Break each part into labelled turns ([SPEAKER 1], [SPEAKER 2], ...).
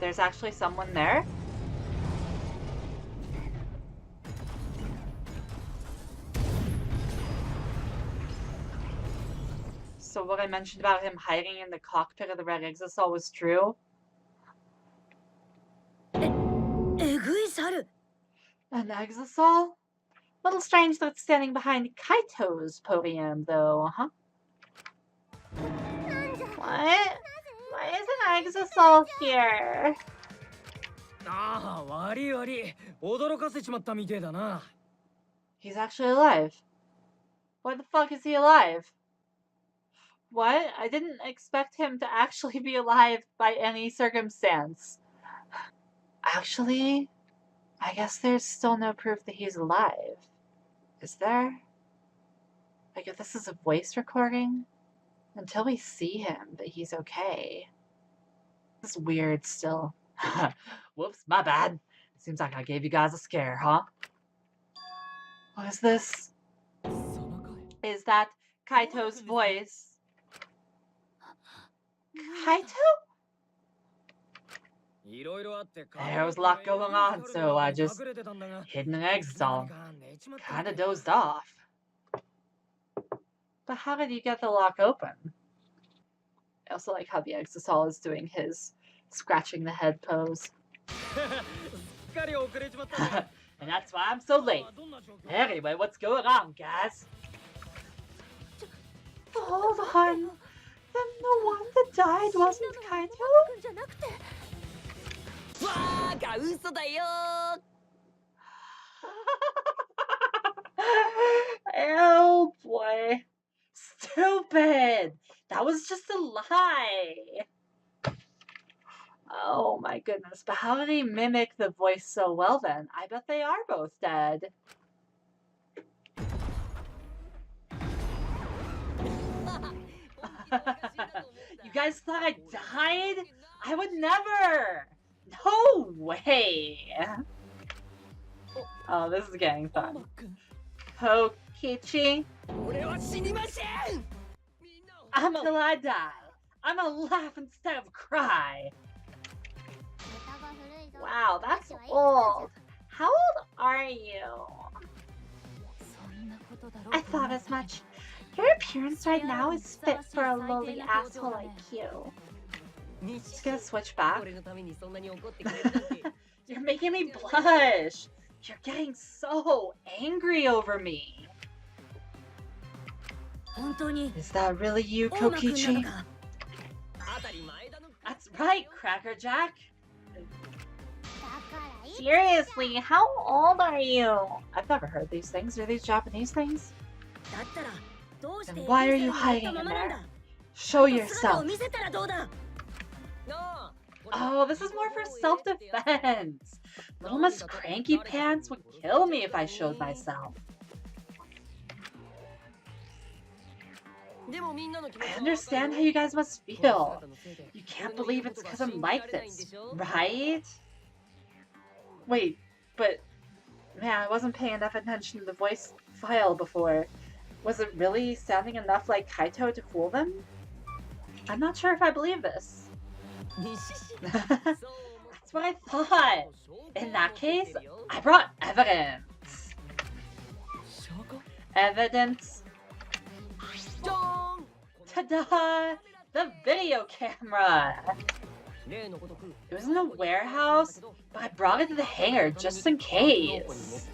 [SPEAKER 1] There's actually someone there? So what I mentioned about him hiding in the cockpit of the red exisal was true? An exisal? Little strange that it's standing behind Kaito's podium, though, huh? What? Why is an exisal here? He's actually alive. Why the fuck is he alive? What? I didn't expect him to actually be alive by any circumstance. Actually, I guess there's still no proof that he's alive. Is there? Like, if this is a voice recording? Until we see him, but he's okay. This is weird still. Whoops, my bad. Seems like I gave you guys a scare, huh? What is this? Is that Kaito's voice? Kaito? There was a lot going on, so I just hid in an exile. Kinda dozed off. But how did you get the lock open? I also like how the exisal is doing his scratching the head pose. And that's why I'm so late. Anyway, what's going on, guys? Hold on. Then the one that died wasn't Kaito? Oh boy. Stupid! That was just a lie! Oh my goodness, but how did he mimic the voice so well then? I bet they are both dead. You guys thought I died? I would never! No way! Oh, this is getting fun. Kokichi? Until I die. I'm gonna laugh instead of cry. Wow, that's old. How old are you? I thought as much. Your appearance right now is fit for a lowly asshole like you. Just gonna switch back. You're making me blush. You're getting so angry over me. Is that really you, Kokichi? That's right, Crackerjack. Seriously, how old are you? I've never heard these things. Are these Japanese things? Then why are you hiding in there? Show yourself. Oh, this is more for self-defense. Little Miss Cranky Pants would kill me if I showed myself. I understand how you guys must feel. You can't believe it's because I'm like this, right? Wait, but man, I wasn't paying enough attention to the voice file before. Was it really sounding enough like Kaito to fool them? I'm not sure if I believe this. That's what I thought. In that case, I brought evidence. Evidence. Ta-da! The video camera! It was in a warehouse, but I brought it to the hangar just in case.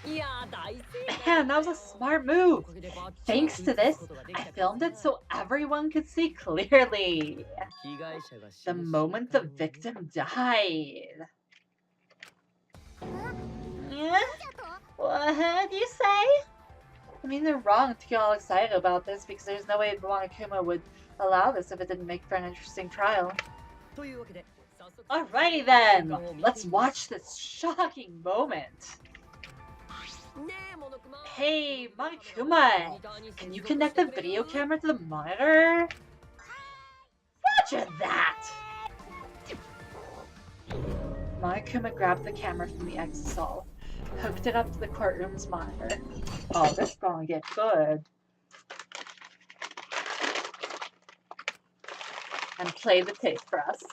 [SPEAKER 1] Man, that was a smart move. Thanks to this, I filmed it so everyone could see clearly. The moment the victim died. Yeah? What do you say? I mean, they're wrong to get all excited about this because there's no way Monokuma would allow this if it didn't make for an interesting trial. Alrighty then, let's watch this shocking moment. Hey, Monokuma, can you connect the video camera to the monitor? Roger that! Monokuma grabbed the camera from the exisal, hooked it up to the courtroom's monitor. Oh, this is gonna get good. and play the tape for us.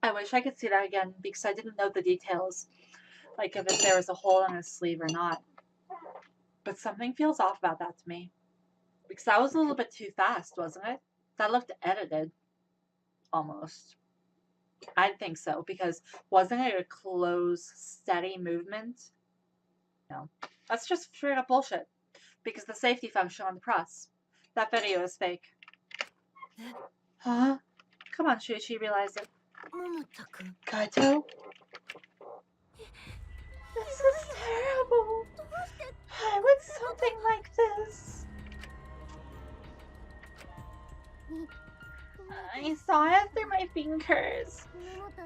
[SPEAKER 1] I wish I could see that again because I didn't know the details, like if there was a hole in his sleeve or not. But something feels off about that to me. Because that was a little bit too fast, wasn't it? That looked edited. Almost. I think so, because wasn't it a close, steady movement? No. That's just straight up bullshit. Because the safety function on the press. That video is fake. Huh? Come on, Shuichi, realize it. Kaito? This is terrible. Why would something like this? I saw it through my fingers.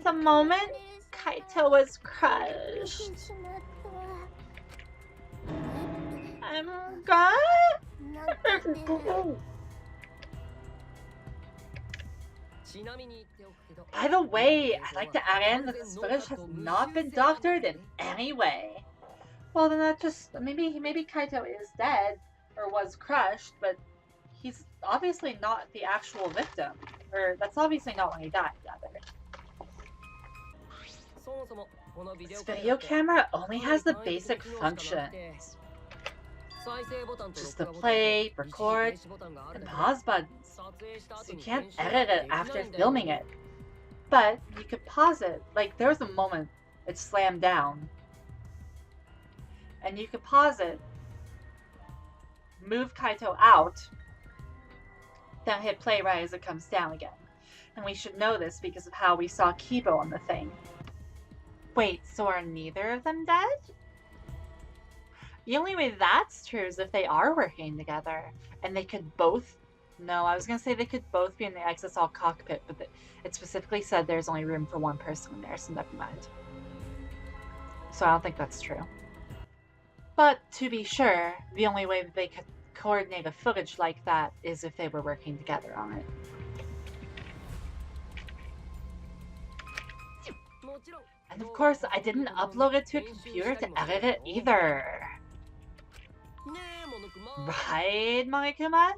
[SPEAKER 1] The moment Kaito was crushed. I'm gone. By the way, I'd like to add in that this footage has not been doctored in any way. Well, then that just maybe Kaito is dead or was crushed, but he's obviously not the actual victim, or that's obviously not when he died. Rather, this video camera only has the basic functions. Just the play, record, and pause buttons. So you can't edit it after filming it. But you could pause it. Like, there was a moment it slammed down. And you could pause it, move Kaito out, then hit play right as it comes down again. And we should know this because of how we saw Kibo on the thing. Wait, so are neither of them dead? The only way that's true is if they are working together. And they could both... No, I was going to say they could both be in the XSL cockpit, but it specifically said there's only room for one person in there, so never mind. So I don't think that's true. But to be sure, the only way that they could coordinate a footage like that is if they were working together on it. And of course, I didn't upload it to a computer to edit it either. Right, Monokuma?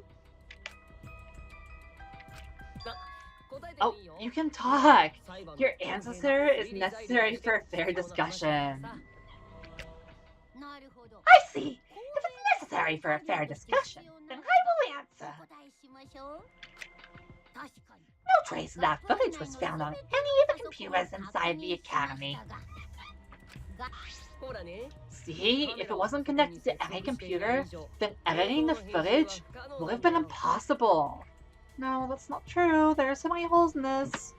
[SPEAKER 1] Oh, you can talk. Your ancestor is necessary for a fair discussion. I see. If it's necessary for a fair discussion, then I will answer. No trace of that footage was found on any of the computers inside the academy. See, if it wasn't connected to any computer, then editing the footage would have been impossible. No, that's not true. There are so many holes in this.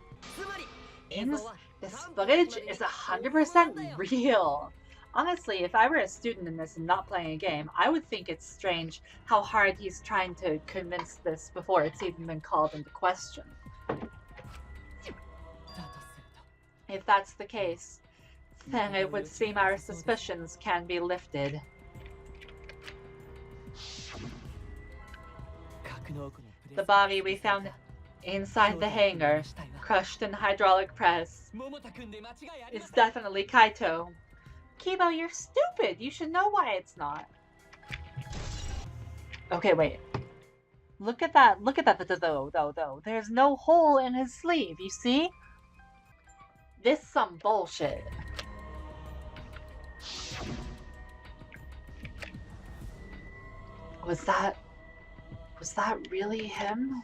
[SPEAKER 1] This footage is 100% real. Honestly, if I were a student in this and not playing a game, I would think it's strange how hard he's trying to convince this before it's even been called into question. If that's the case, then it would seem our suspicions can be lifted. The body we found inside the hangar, crushed in hydraulic press, is definitely Kaito. Kibo, you're stupid. You should know why it's not. Okay, wait. Look at that. Look at that, though. There's no hole in his sleeve, you see? This is some bullshit. Was that really him?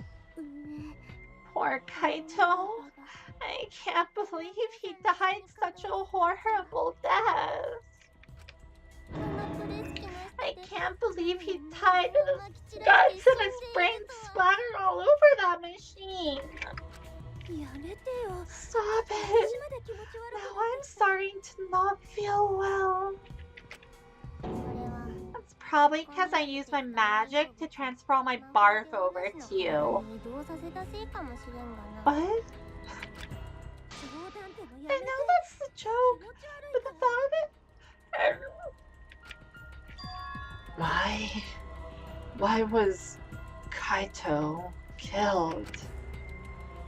[SPEAKER 1] Poor Kaito. I can't believe he died such a horrible death. I can't believe he died and his guts and his brain splattered all over that machine. Stop it. Now I'm starting to not feel well. That's probably because I used my magic to transfer all my barf over to you. What? I know that's the joke, but the thought of it... Why was Kaito killed.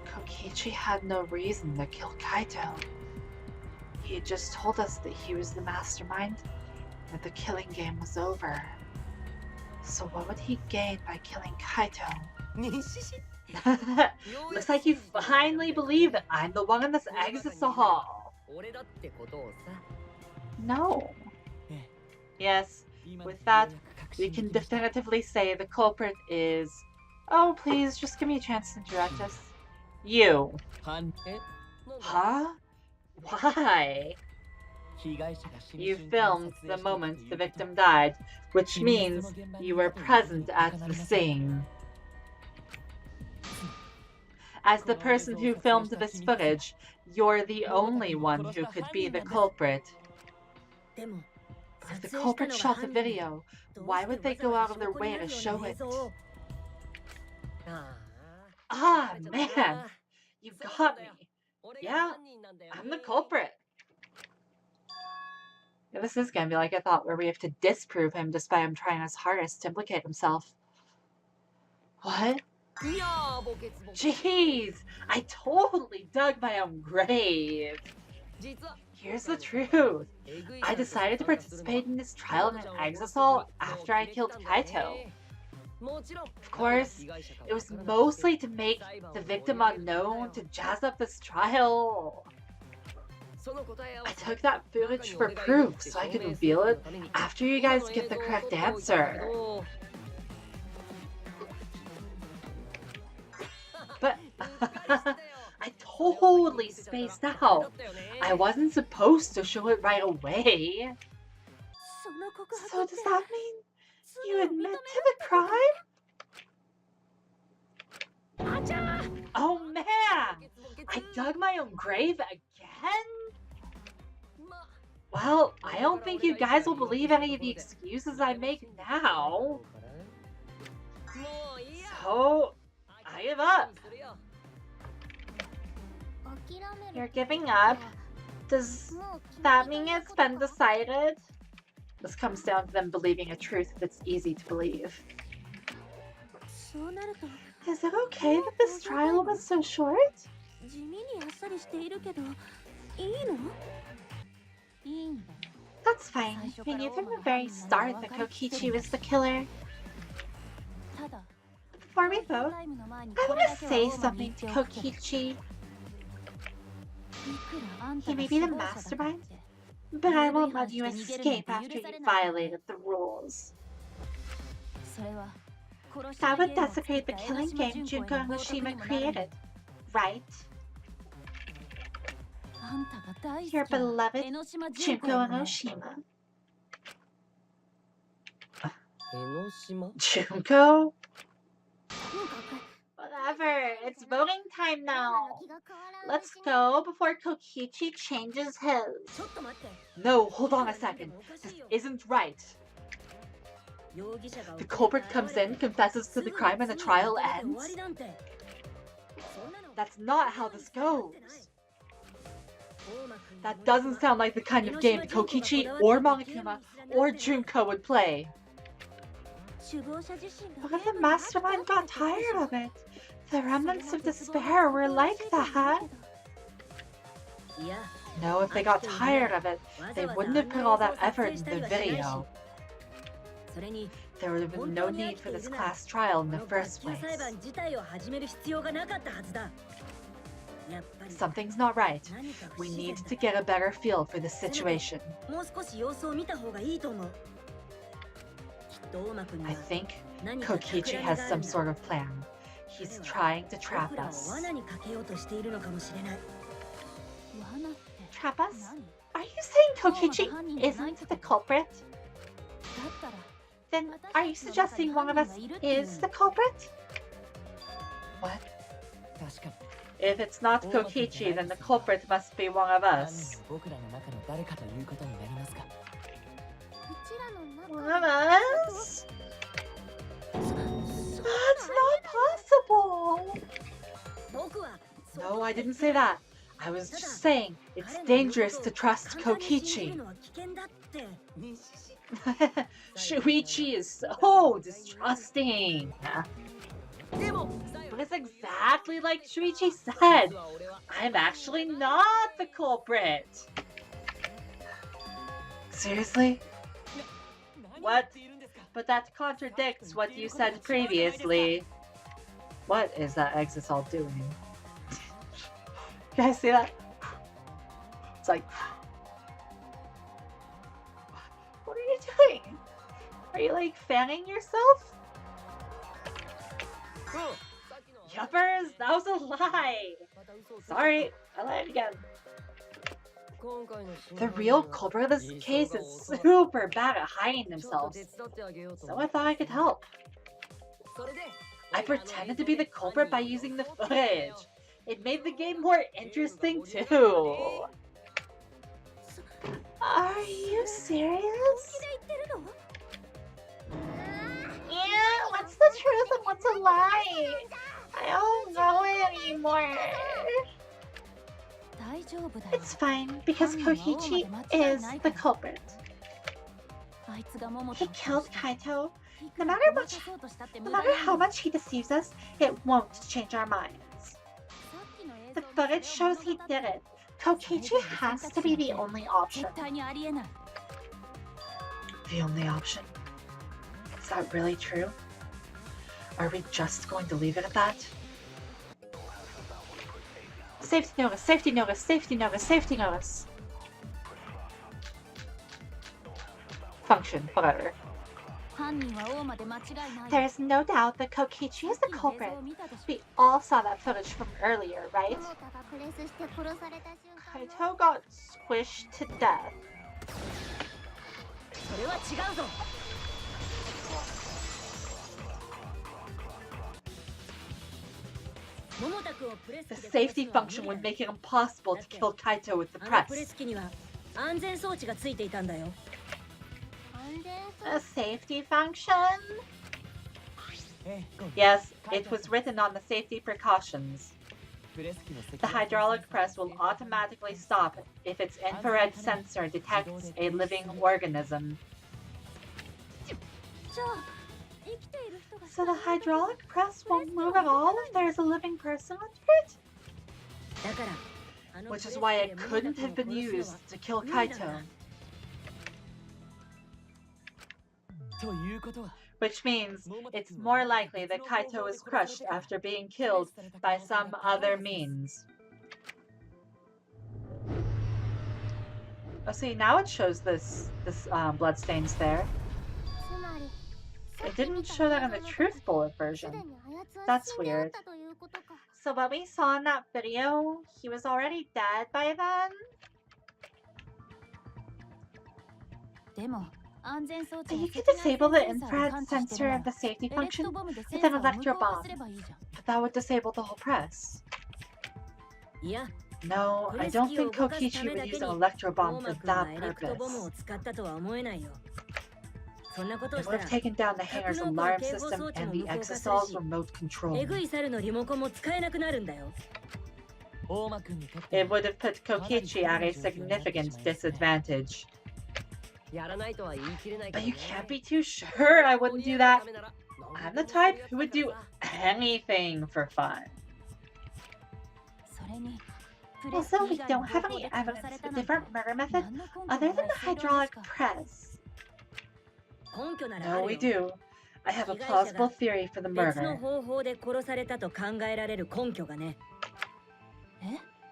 [SPEAKER 1] Kokichi had no reason to kill Kaito. He just told us that he was the mastermind and that the killing game was over. So what would he gain by killing Kaito? Looks like you finally believe that I'm the one in this exit hall. No. Yes, with that, we can definitively say the culprit is... Oh, please, just give me a chance to direct us. You. Huh? Why? You filmed the moment the victim died, which means you were present at the scene. As the person who filmed this footage, you're the only one who could be the culprit. If the culprit shot the video, why would they go out of their way to show it? Ah, man! You got me. Yeah, I'm the culprit. Yeah, this is gonna be like I thought, where we have to disprove him despite him trying his hardest to implicate himself. What? Jeez! I totally dug my own grave! Here's the truth. I decided to participate in this trial in an exisal after I killed Kaito. Of course, it was mostly to make the victim unknown, to jazz up this trial. I took that footage for proof so I could reveal it after you guys get the correct answer. But I totally spaced out. I wasn't supposed to show it right away. So does that mean you admit to the crime? Oh man! I dug my own grave again? Well, I don't think you guys will believe any of the excuses I make now. So, I give up. You're giving up? Does that mean it's been decided? This comes down to them believing a truth that's easy to believe. Is it okay that this trial was so short? That's fine. We knew from the very start that Kokichi was the killer. Before we vote, I want to say something to Kokichi. He may be the mastermind, but I won't let you escape after you violated the rules. That would desecrate the killing game Junko and Oshima created, right? Your beloved Junko and Oshima. Junko? Whatever, it's voting time now. Let's go before Kokichi changes his. No, hold on a second. This isn't right. The culprit comes in, confesses to the crime, and the trial ends? That's not how this goes. That doesn't sound like the kind of game Kokichi or Monokuma or Junko would play. What if the mastermind got tired of it? The remnants of despair were like that. No, if they got tired of it, they wouldn't have put all that effort into the video. There would have been no need for this class trial in the first place. Something's not right. We need to get a better feel for the situation. I think Kokichi has some sort of plan. He's trying to trap us. Trap us? Are you saying Kokichi isn't the culprit? Then are you suggesting one of us is the culprit? What? If it's not Kokichi, then the culprit must be one of us. One of us? That's not possible! No, I didn't say that. I was just saying it's dangerous to trust Kokichi. Shuichi is so distrusting. But it's exactly like Shuichi said. I'm actually not the culprit. Seriously? What? But that contradicts what you said previously. What is that Exisal doing? You guys see that? It's like... What are you doing? Are you like fanning yourself? Yuppers, that was a lie! Sorry, I lied again. The real culprit of this case is super bad at hiding themselves, so I thought I could help. I pretended to be the culprit by using the footage. It made the game more interesting too. Are you serious? Yeah, what's the truth and what's a lie? I don't know anymore. It's fine, because Koichi is the culprit. He killed Kaito. No matter how much he deceives us, it won't change our minds. The footage shows he did it. Kokichi has to be the only option. The only option? Is that really true? Are we just going to leave it at that? Safety notice, safety notice, safety notice, safety notice. Function, whatever. There is no doubt that Kokichi is the culprit. We all saw that footage from earlier, right? Kaito got squished to death. The safety function would make it impossible to kill Kaito with the press. A safety function? Yes, it was written on the safety precautions. The hydraulic press will automatically stop if its infrared sensor detects a living organism. So the hydraulic press won't move at all if there is a living person under it? Which is why it couldn't have been used to kill Kaito. Which means it's more likely that Kaito was crushed after being killed by some other means. Oh, see, now it shows this bloodstains there. It didn't show that in the Truth Bullet version. That's weird. So what we saw in that video, he was already dead by then? You can disable the infrared sensor of the safety function with an electro bomb, but that would disable the whole press. No, I don't think Kokichi would use an electro bomb for that purpose. It would have taken down the hangar's alarm system and the Exosol's remote control. It would have put Kokichi at a significant disadvantage. But you can't be too sure I wouldn't do that. I'm the type who would do anything for fun. Also, we don't have any evidence of a different murder method other than the hydraulic press. No, we do. I have a plausible theory for the murder.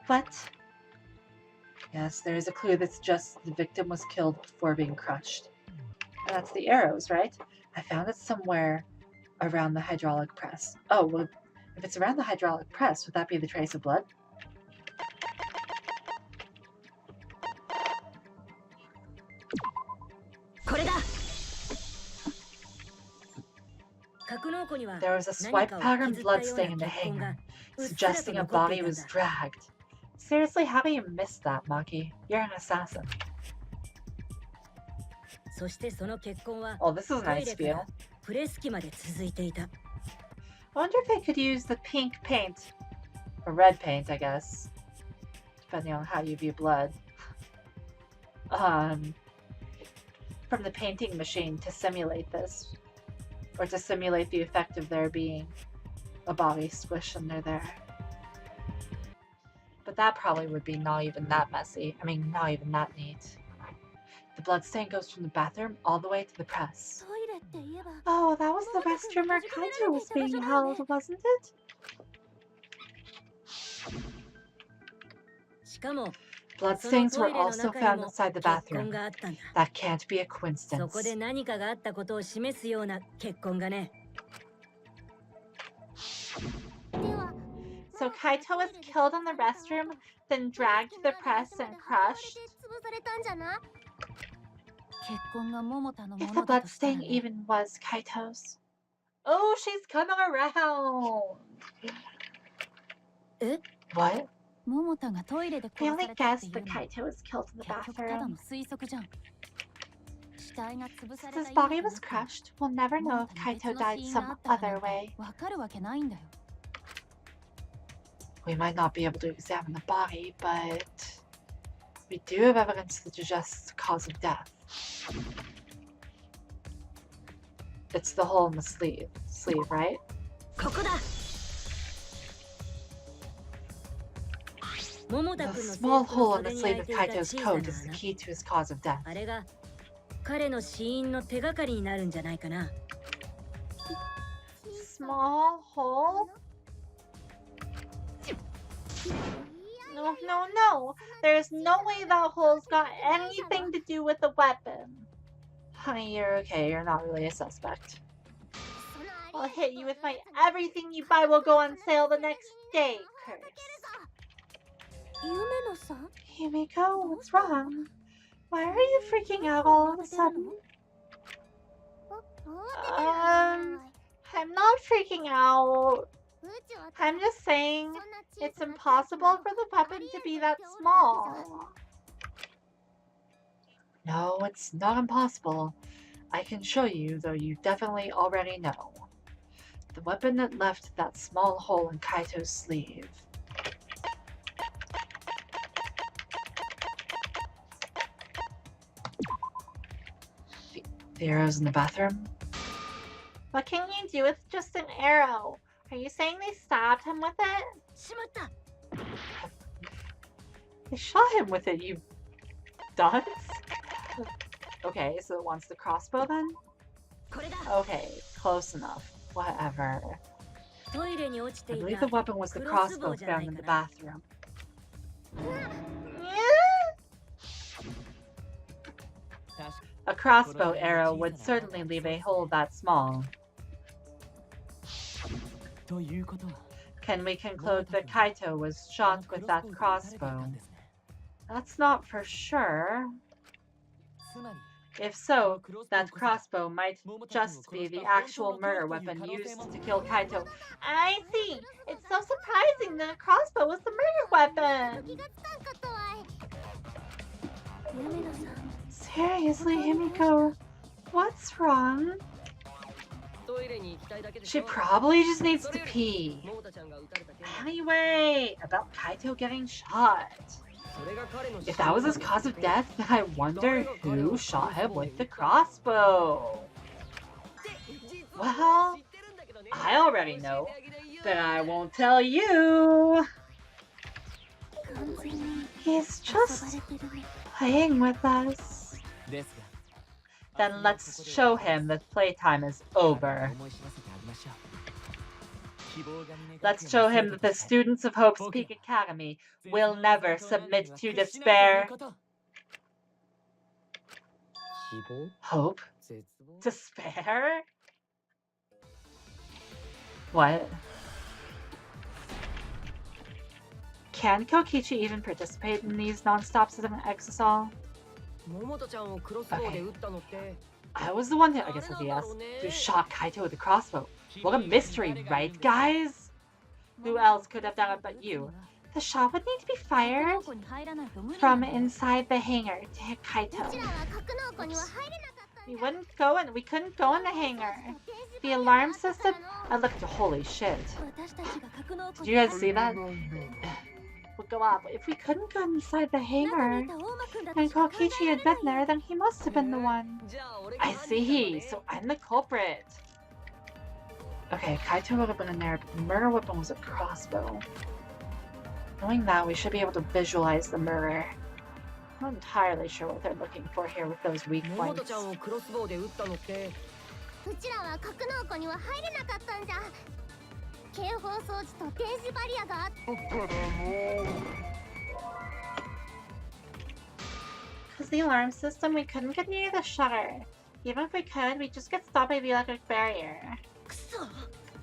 [SPEAKER 1] What? Yes, there is a clue that suggests the victim was killed before being crushed. And that's the arrows, right? I found it somewhere around the hydraulic press. Oh, well, if it's around the hydraulic press, would that be the trace of blood? There was a swipe pattern bloodstain in the hangar, suggesting a body was dragged. Seriously, how do you miss that, Maki? You're an assassin. Oh, this is a nice view. I wonder if they could use the pink paint, or red paint, I guess, depending on how you view blood, from the painting machine to simulate this, or to simulate the effect of there being a body squished under there. But that probably would be not even that messy. I mean, not even that neat. The bloodstain goes from the bathroom all the way to the press. Oh, that was the restroom where Kaito was being held, wasn't it? Bloodstains were also found inside the bathroom. That can't be a coincidence. So Kaito was killed in the restroom, then dragged to the press and crushed? If the bloodstain even was Kaito's. Oh, she's coming around! What? I only guessed that Kaito was killed in the bathroom. Since his body was crushed, we'll never know if Kaito died some other way. We might not be able to examine the body, but we do have evidence that suggests the cause of death. It's the hole in the sleeve, right? The small hole in the sleeve of Kaito's coat is the key to his cause of death. Small hole? No. There's no way that hole's got anything to do with the weapon. Honey, you're okay. You're not really a suspect. I'll hit you with my everything you buy will go on sale the next day curse. Himiko, what's wrong? Why are you freaking out all of a sudden? I'm not freaking out. I'm just saying it's impossible for the weapon to be that small. No, it's not impossible. I can show you, though you definitely already know. The weapon that left that small hole in Kaito's sleeve. The arrow's in the bathroom? What can you do with just an arrow? Are you saying they stabbed him with it? They shot him with it, you dunce? Okay, so it wants the crossbow then? Okay, close enough. Whatever. I believe the weapon was the crossbow found in the bathroom. A crossbow arrow would certainly leave a hole that small. Can we conclude that Kaito was shot with that crossbow? That's not for sure. If so, that crossbow might just be the actual murder weapon used to kill Kaito. I see! It's so surprising that a crossbow was the murder weapon! Seriously, Himiko, what's wrong? She probably just needs to pee. Anyway, about Kaito getting shot. If that was his cause of death, then I wonder who shot him with the crossbow. Well, I already know, but I won't tell you. He's just playing with us. Then let's show him that playtime is over. Let's show him that the students of Hope's Peak Academy will never submit to despair. Hope? Despair? What? Can Kokichi even participate in these non-stops as an exosol? Okay. I was the one who, I guess that's a yes, who shot Kaito with a crossbow. What a mystery, right, guys? Who else could have done it but you? The shot would need to be fired from inside the hangar to hit Kaito. Oops. We couldn't go in the hangar. The alarm system, I looked, holy shit. Did you guys see that? Would go up. If we couldn't go inside the hangar, and Kokichi had been there, then he must have been the one. I see, so I'm the culprit. Okay, Kaito would have been in there, but the murder weapon was a crossbow. Knowing that, we should be able to visualize the murder. I'm not entirely sure what they're looking for here with those weak points.
[SPEAKER 2] ちゃんをクロスボウで撃ったのって。
[SPEAKER 3] うちらは格納庫には入れなかったんじゃ。警報装置と電子バリアがあっ
[SPEAKER 1] Because the alarm system, we couldn't get near the shutter. Even if we could, we'd just get stopped by the electric barrier.
[SPEAKER 3] くそ。
[SPEAKER 1] I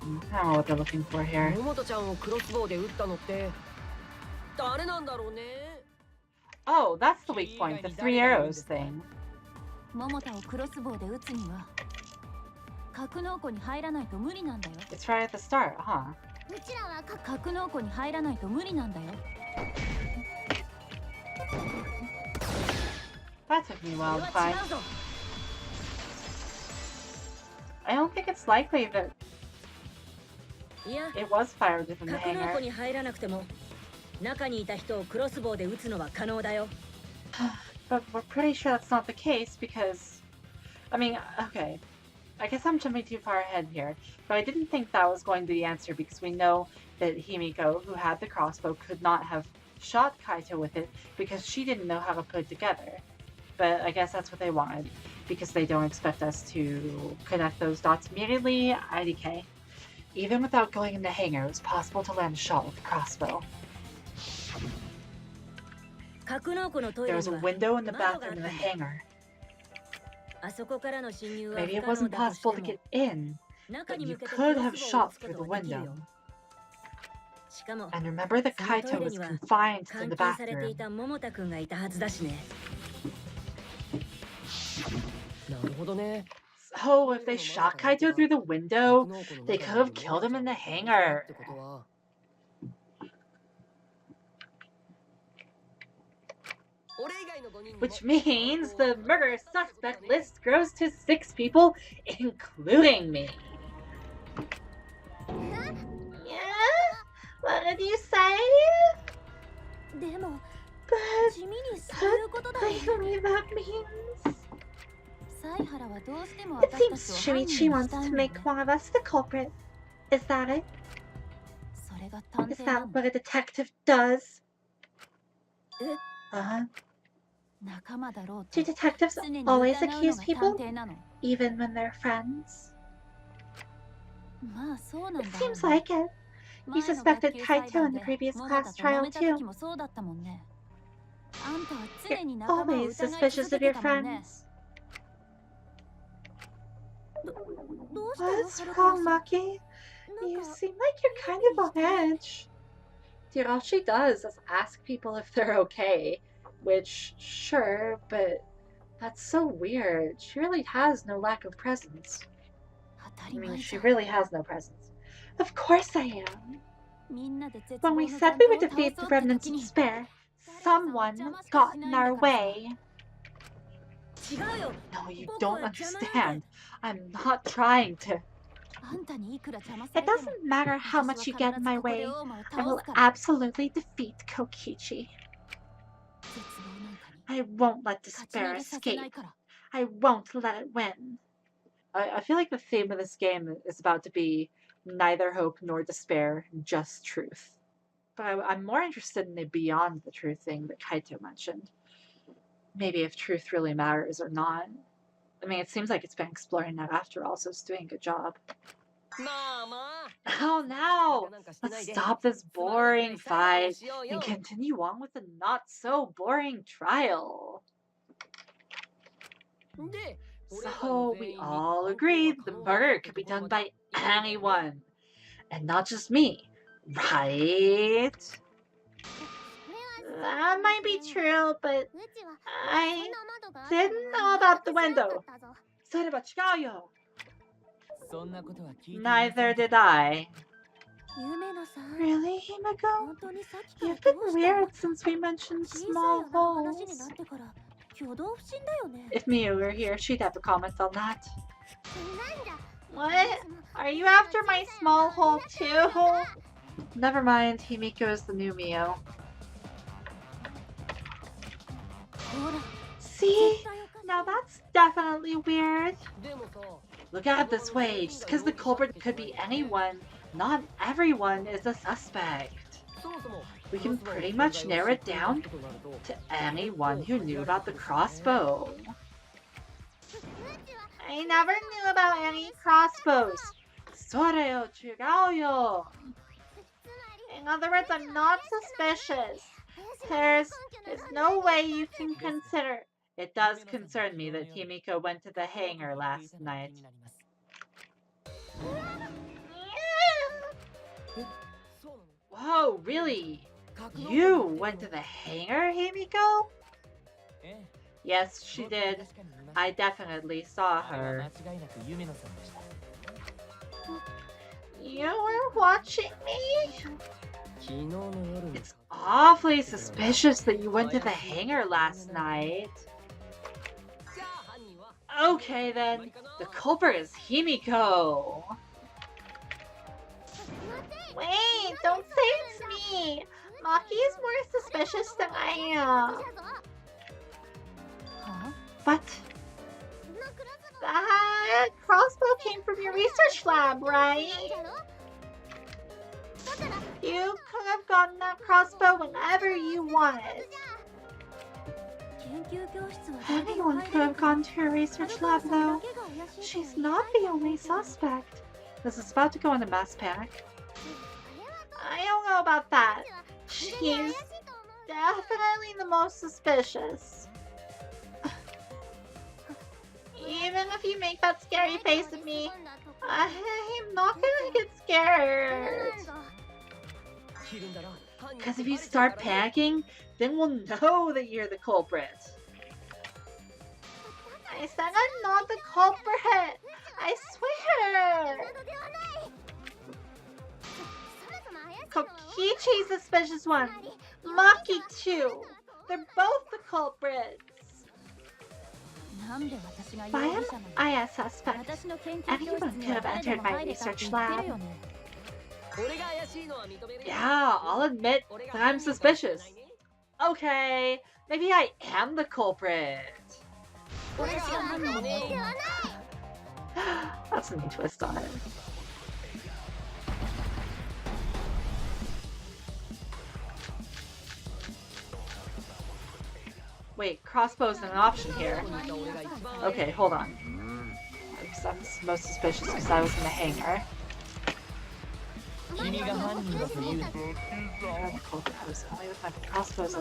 [SPEAKER 1] don't know what they're looking for here.
[SPEAKER 2] ちゃんをクロスボウで撃ったのって誰なんだろうね。
[SPEAKER 1] Oh, that's the weak point, the 3 arrows thing.
[SPEAKER 3] 桃田をクロスボウで撃つには格納庫に入らないと無理なんだよ。
[SPEAKER 1] It's right at the start, huh?
[SPEAKER 3] うちらは格納庫に入らないと無理なんだよ。
[SPEAKER 1] That took me a while to find. I don't think it's likely that it was fired within the hangar.
[SPEAKER 2] に入らなくても中にいた人をクロスボウで撃つのは可能だよ。
[SPEAKER 1] But we're pretty sure that's not the case because, I mean, okay, I guess I'm jumping too far ahead here, but I didn't think that was going to be the answer because we know that Himiko, who had the crossbow, could not have shot Kaito with it because she didn't know how to put it together. But I guess that's what they wanted because they don't expect us to connect those dots immediately. IDK. Even without going in the hangar, it was possible to land a shot with the crossbow. There was a window in the bathroom in the hangar. Maybe it wasn't possible to get in, but you could have shot through the window. And remember that Kaito was confined to the bathroom. So if they shot Kaito through the window, they could have killed him in the hangar. Which means the murder suspect list grows to 6 people, including me. Yeah? What did you say?
[SPEAKER 3] でも
[SPEAKER 1] But
[SPEAKER 3] 地味にそういうことだよね。
[SPEAKER 1] plainly that means...
[SPEAKER 3] 犀原はどうしても
[SPEAKER 1] It
[SPEAKER 3] 私た
[SPEAKER 1] seems
[SPEAKER 3] ちを犯
[SPEAKER 1] Shuichi
[SPEAKER 3] 人に
[SPEAKER 1] wants
[SPEAKER 3] したい
[SPEAKER 1] to
[SPEAKER 3] んだよ。
[SPEAKER 1] make one of us the culprit. Is that it?
[SPEAKER 3] それが探
[SPEAKER 1] Is
[SPEAKER 3] 偵な
[SPEAKER 1] that
[SPEAKER 3] の。
[SPEAKER 1] what a detective does?
[SPEAKER 3] え、
[SPEAKER 1] Uh-huh.
[SPEAKER 3] 仲間だろうと
[SPEAKER 1] Do detectives
[SPEAKER 3] 常に
[SPEAKER 1] always
[SPEAKER 3] 疑うの
[SPEAKER 1] accuse
[SPEAKER 3] が
[SPEAKER 1] people?
[SPEAKER 3] 探偵なの。
[SPEAKER 1] Even when they're friends?
[SPEAKER 3] まあそうなん
[SPEAKER 1] It
[SPEAKER 3] だろう
[SPEAKER 1] seems
[SPEAKER 3] ね。
[SPEAKER 1] like it. You
[SPEAKER 3] 前の
[SPEAKER 1] suspected
[SPEAKER 3] 学級裁
[SPEAKER 1] Kaito
[SPEAKER 3] 判
[SPEAKER 1] in
[SPEAKER 3] で
[SPEAKER 1] the previous
[SPEAKER 3] 桃
[SPEAKER 1] class
[SPEAKER 3] 田と揉
[SPEAKER 1] trial
[SPEAKER 3] めた
[SPEAKER 1] too.
[SPEAKER 3] 時もそうだったもんね。あんたは
[SPEAKER 1] You're
[SPEAKER 3] 常に仲間を
[SPEAKER 1] always
[SPEAKER 3] 疑い
[SPEAKER 1] suspicious
[SPEAKER 3] 続
[SPEAKER 1] of
[SPEAKER 3] け
[SPEAKER 1] your
[SPEAKER 3] たもんね。
[SPEAKER 1] friends.
[SPEAKER 3] どうしたの
[SPEAKER 1] What's
[SPEAKER 3] 春川
[SPEAKER 1] wrong,
[SPEAKER 3] さん。
[SPEAKER 1] Maki?
[SPEAKER 3] なん
[SPEAKER 1] You
[SPEAKER 3] か
[SPEAKER 1] seem like you're kind of on edge. Dude, all she does is ask people if they're okay. Which, sure, but that's so weird. She really has no lack of presence.
[SPEAKER 3] 当た
[SPEAKER 1] I
[SPEAKER 3] り
[SPEAKER 1] mean,
[SPEAKER 3] 前じ
[SPEAKER 1] she
[SPEAKER 3] ゃん。
[SPEAKER 1] really has no presence. Of course I am.
[SPEAKER 3] みんなで絶
[SPEAKER 1] When
[SPEAKER 3] 望
[SPEAKER 1] we
[SPEAKER 3] の
[SPEAKER 1] said
[SPEAKER 3] 残
[SPEAKER 1] we
[SPEAKER 3] 党
[SPEAKER 1] would
[SPEAKER 3] を倒
[SPEAKER 1] defeat
[SPEAKER 3] そう
[SPEAKER 1] the
[SPEAKER 3] って
[SPEAKER 1] remnants
[SPEAKER 3] 時
[SPEAKER 1] of
[SPEAKER 3] に
[SPEAKER 1] despair, someone got in our way.
[SPEAKER 2] 違うよ。
[SPEAKER 1] No, you don't understand. I'm not trying to.
[SPEAKER 3] あんたにいくら邪魔さ
[SPEAKER 1] It
[SPEAKER 3] れても
[SPEAKER 1] doesn't matter how
[SPEAKER 3] 私
[SPEAKER 1] much you
[SPEAKER 3] は
[SPEAKER 1] get
[SPEAKER 3] 必
[SPEAKER 1] in
[SPEAKER 3] ず
[SPEAKER 1] my
[SPEAKER 3] ここで
[SPEAKER 1] way.
[SPEAKER 3] 大間を
[SPEAKER 1] I
[SPEAKER 3] 倒
[SPEAKER 1] will
[SPEAKER 3] すから。
[SPEAKER 1] absolutely defeat Kokichi.
[SPEAKER 3] 絶望なんかに
[SPEAKER 1] I won't let
[SPEAKER 3] 勝ち逃
[SPEAKER 1] despair
[SPEAKER 3] げさせない
[SPEAKER 1] escape.
[SPEAKER 3] から。
[SPEAKER 1] I won't let it win. I feel like the theme of this game is about to be neither hope nor despair, just truth. But I'm more interested in the beyond the truth thing that Kaito mentioned. Maybe if truth really matters or not. I mean, it seems like it's been exploring that after all, so it's doing a good job.
[SPEAKER 2] まあまあ。
[SPEAKER 1] Oh no! Let's stop this boring fight and continue on with the not so boring trial.
[SPEAKER 2] で、
[SPEAKER 1] So we all agreed the murder could be done by anyone, and not just me, right? That might be true, but
[SPEAKER 3] うちは
[SPEAKER 1] I
[SPEAKER 3] そんな窓があった
[SPEAKER 1] didn't
[SPEAKER 3] の
[SPEAKER 1] know
[SPEAKER 3] は
[SPEAKER 1] about the
[SPEAKER 3] 知らな
[SPEAKER 1] window.
[SPEAKER 3] かったぞ。
[SPEAKER 1] それは違うよ。
[SPEAKER 4] そんなことは聞いていません
[SPEAKER 1] Neither did I.
[SPEAKER 3] 夢野さん、
[SPEAKER 1] Really, Himiko?
[SPEAKER 3] 本当にさっきから
[SPEAKER 1] You've
[SPEAKER 3] ど
[SPEAKER 1] been
[SPEAKER 3] うした
[SPEAKER 1] weird since we mentioned
[SPEAKER 3] 小さい
[SPEAKER 1] small
[SPEAKER 3] 穴の話に
[SPEAKER 1] holes.
[SPEAKER 3] なってから挙動不審だよね。
[SPEAKER 1] If Miu were here, she'd have a comment on that.
[SPEAKER 3] なんだ
[SPEAKER 1] What? Are you after my small hole too? Never mind, Himiko is the new Mio.
[SPEAKER 3] ほら、
[SPEAKER 1] See?
[SPEAKER 3] 絶対おかしい。
[SPEAKER 1] Now that's definitely weird.
[SPEAKER 2] でもさ、
[SPEAKER 1] Look at it this way, just because the culprit could be anyone, not everyone is a suspect. We can pretty much narrow it down to anyone who knew about the crossbow. I never knew about any crossbows. それよ、違うよ. In other words, I'm not suspicious. There's no way you can consider. It does concern me that Himiko went to the hangar last night. Whoa, really? You went to the hangar, Himiko? Yes, she did. I definitely saw her. You were watching me? It's awfully suspicious that you went to the hangar last night. Okay then, the culprit is Himiko. Wait, don't say it's me. Maki is more suspicious than I am. What? That crossbow came from your research lab, right? You could have gotten that crossbow whenever you wanted. Anyone could have gone to her research lab, though. She's not the only suspect. This is about to go into mass panic. I don't know about that. She's definitely the most suspicious. Even if you make that scary face at me, I'm not gonna get scared. Because if you start panicking, then we'll know that you're the culprit. I said I'm not the culprit! I swear! Kokichi's the suspicious one. Maki too. They're both the culprits. Why am I a suspect? Anyone could have entered my research lab. Yeah, I'll admit that I'm suspicious. Okay, maybe I am the culprit. That's a new twist on it. Wait, crossbow's an option here. Okay, hold on. I'm most suspicious because I was in the hangar. I was only with my crossbows.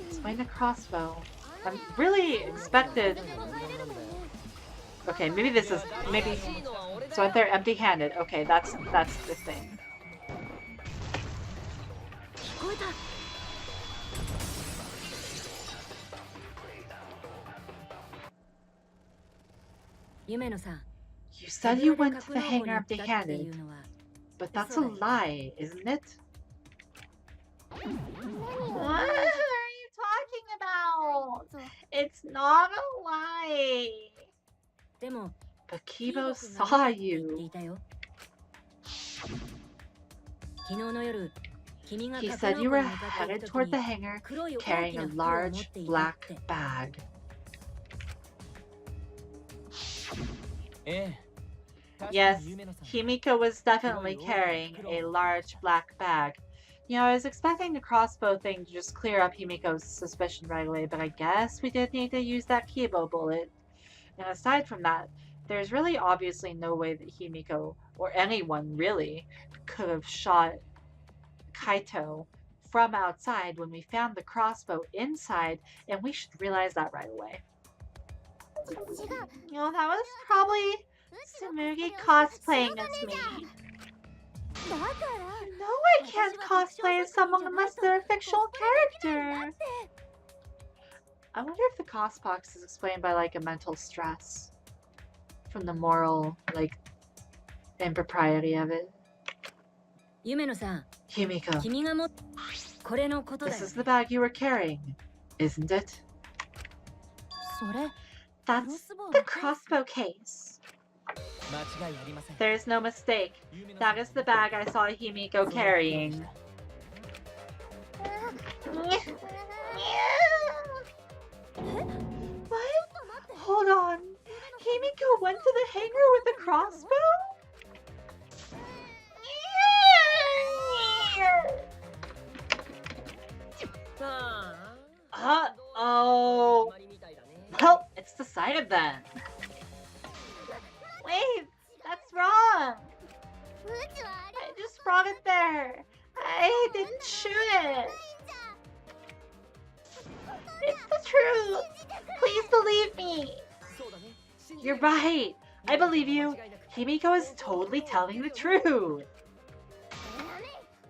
[SPEAKER 1] Explain the crossbow. I'm really expected. Okay, maybe this is so if they're empty-handed. Okay, that's the thing. You said you went to the hangar empty-handed, but that's a lie, isn't it? What are you talking about? It's not a lie. But Kibo saw you. He said you were headed toward the hangar carrying a large black bag. Yes, Himiko was definitely carrying a large black bag. You know, I was expecting the crossbow thing to just clear up Himiko's suspicion right away, but I guess we did need to use that Kibo bullet. And aside from that, there's really obviously no way that Himiko, or anyone really, could have shot Kaito from outside when we found the crossbow inside, and we should realize that right away. You know, that was probably Tsumugi cosplaying as me. No, I can't cosplay as someone unless they're a fictional character. I wonder if the cost box is explained by like a mental stress from the moral, like, impropriety of it. Himiko, this is the bag you were carrying, isn't it? That's the crossbow case. There's no mistake. That is the bag I saw Himiko carrying. What? Hold on. Himiko Himiko went to the hangar with a crossbow? Uh-oh. Well, it's decided then. Wait, that's wrong. I just brought it there. I didn't shoot it. It's the truth. Please believe me. You're right. I believe you. Himiko is totally telling the truth.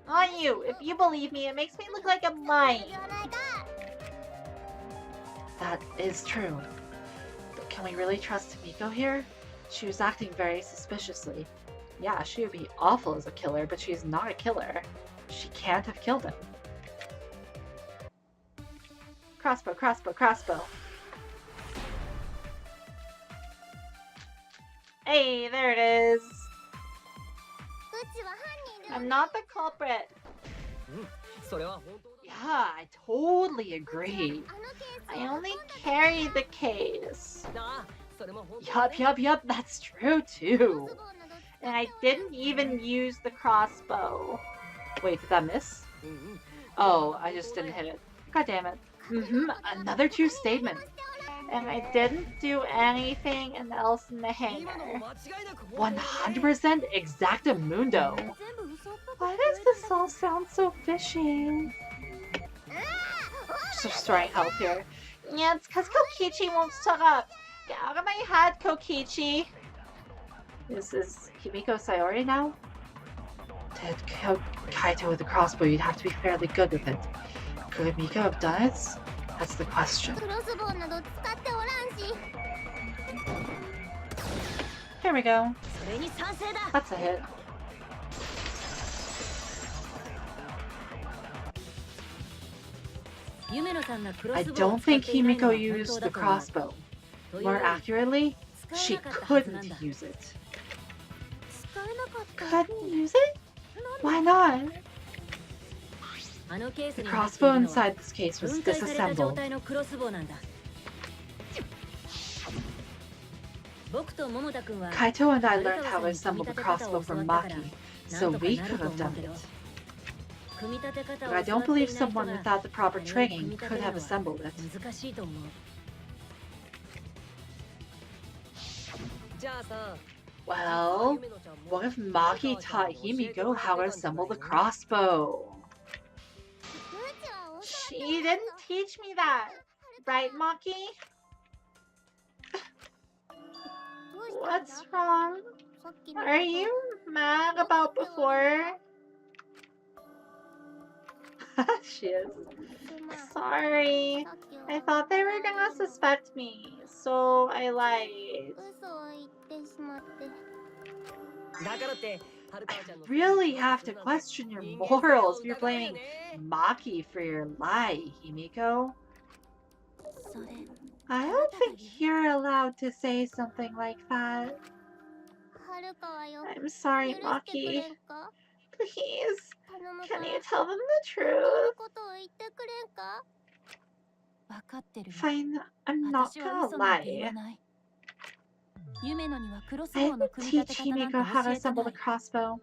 [SPEAKER 1] On you. If you believe me, it makes me look like I'm lying. That is true. But can we really trust Himiko here? She was acting very suspiciously. Yeah, she would be awful as a killer, but she is not a killer. She can't have killed him. Crossbow, crossbow, crossbow. Hey, there it is. I'm not the culprit. Yeah, I totally agree. I only carried the case. Yup, that's true too. And I didn't even use the crossbow. Wait, did that miss? Oh, I just didn't hit it. God damn it. Another true statement. And I didn't do anything else in the hangar. 100% exactamundo. Why does this all sound so fishy? Just restoring health here. Yeah, it's because Kokichi won't shut up. Get out of my head, Kokichi. Is Himiko Sayori now? To kill Kaito with a crossbow, you'd have to be fairly good with it. Could Himiko have done it? That's the question. Here we go. That's a hit. I don't think Himiko used the crossbow. More accurately, she couldn't use it. Couldn't use it? Why not? The crossbow inside this case was disassembled. Kaito and I learned how to assemble the crossbow from Maki, so we could have done it. But I don't believe someone without the proper training could have assembled it. Well, what if Maki taught Himiko how to assemble the crossbow? She didn't teach me that, right, Maki? What's wrong? Are you mad about before? She is. Sorry. I thought they were gonna suspect me, so I lied. I really have to question your morals if you're blaming Maki for your lie, Himiko. I don't think you're allowed to say something like that. I'm sorry, Maki. Please, can you tell them the truth? Fine, I'm not gonna lie. I didn't teach Himiko how to assemble the crossbow.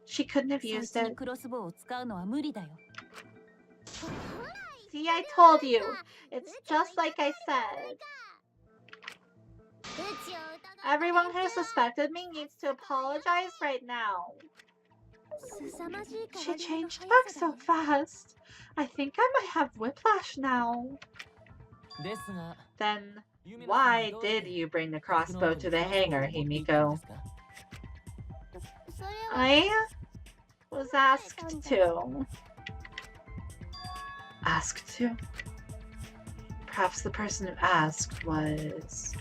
[SPEAKER 1] She couldn't have used it. See, I told you. It's just like I said. Everyone who suspected me needs to apologize right now. She changed back so fast. I think I might have whiplash now. Then, why did you bring the crossbow to the hangar, Himiko? I was asked to. Asked to? Perhaps the person who asked was